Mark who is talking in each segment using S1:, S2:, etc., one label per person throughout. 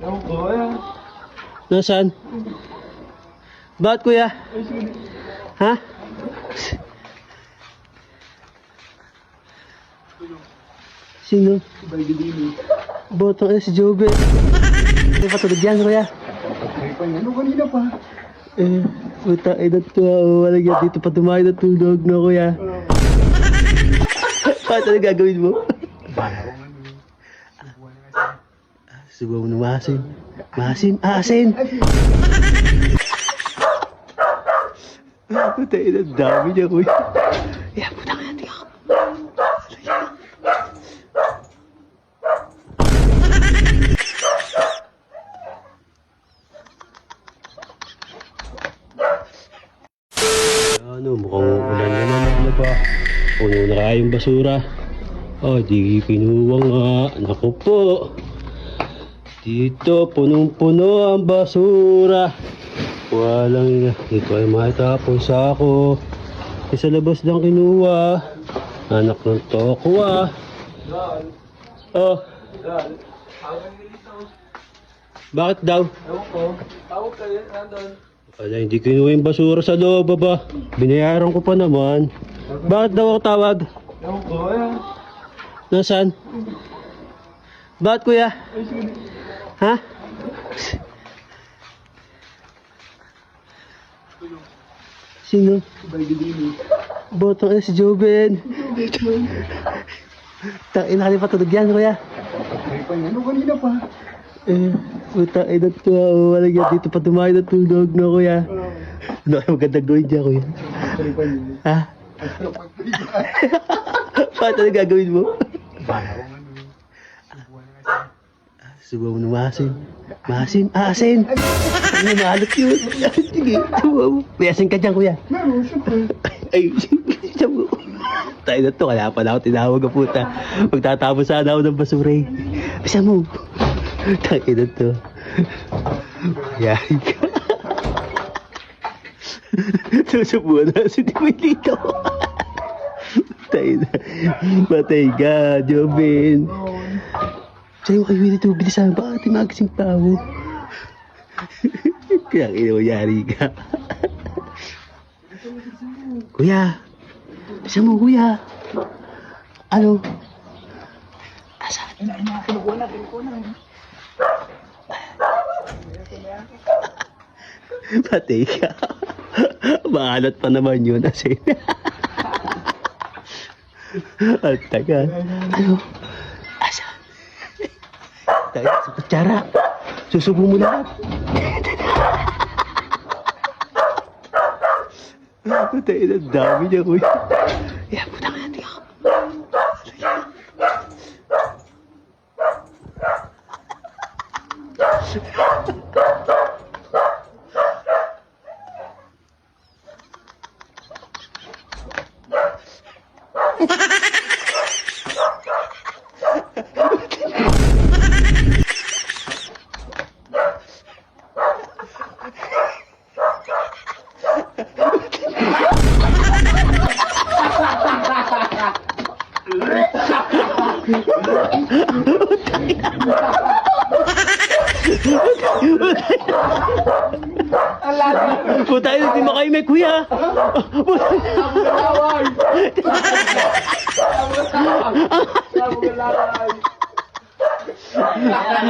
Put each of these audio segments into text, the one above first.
S1: Ewan ko, ayan.
S2: Nasaan? Bakit kuya?
S1: Ay, sige.
S2: Ha? Sino?
S1: Sabay gilili.
S2: Botong si Jobe. Hindi pa tulog yan kuya.
S1: Ay, pa ano kanina pa?
S2: Puta, na to. Wala yan dito pa tumayo na tulog na kuya. Bakit ano gagawin mo? Subukan mo na maasin. Maasin, asin! Puta, ina, dami niya kuya. Yeah, puta ka natin ako. Ano, mukhang ulan naman. Ano ba? Puno na kaya yung basura. Oh, di kinuha nga. Naku po. Dito, punong-puno ang basura. Walang ina. Dito ay matapon sa ako. Sa labas lang kinuha. Anak ng toko ah. Oh. Bakit daw?
S1: Ewan ko. Tawag kayo, nandun.
S2: Wala, hindi kinuha yung basura sa loob ba? Binayaran ko pa naman. Bakit daw ako tawag?
S1: Ewan ko, ayan.
S2: Nasaan? Bakit kuya?
S1: Ay, sige.
S2: Ha? Sino?
S1: Sabay gilili.
S2: Botong si Joben. Tangin na pa tulog yan kuya.
S1: Ay, pa ano kanina pa?
S2: Puta, na to. Wala yan dito pa tumayo na tulog na kuya. Ano kayo magandang gawin dyan kuya?
S1: Ay, pa yun.
S2: Ha? Bakit ano gagawin mo? Subukan mo na maasin. Maasin, asin! Ano maalot yun? Sige, subukan mo. May asin ka dyan kuya.
S1: Meron, syempre.
S2: Ay, sabi ko. Tayo na to, kaya pala ako tinawag ang puta. Magtatapos sana ako ng basura eh. Bisa mo. Tayo na to. Yari ka. Susubuan na si Timilito. Tayo na. Patay ka, Jobin. Sa'yo kayo nito, bilisan ba? Timagising pa ako. Kaya kinawayari ka. Kuya. Bisa mo, kuya. Ano? Asan?
S1: Kinukuha na.
S2: Patay ka. Maalat pa naman yun. Asin. At taga. Ano? Asan? Tayo sa kutsara. Susubo mo lahat. Patay na dami niya kuya. Yeah, puta ka natin ako. Puta, hindi mo kayo may kuya.
S1: Laway!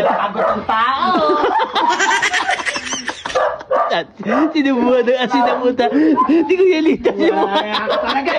S3: Pagod ang tao.
S2: Sinubuhan ng asin na puta. Hindi ko yalita siya mo.
S3: Kaya ka talaga.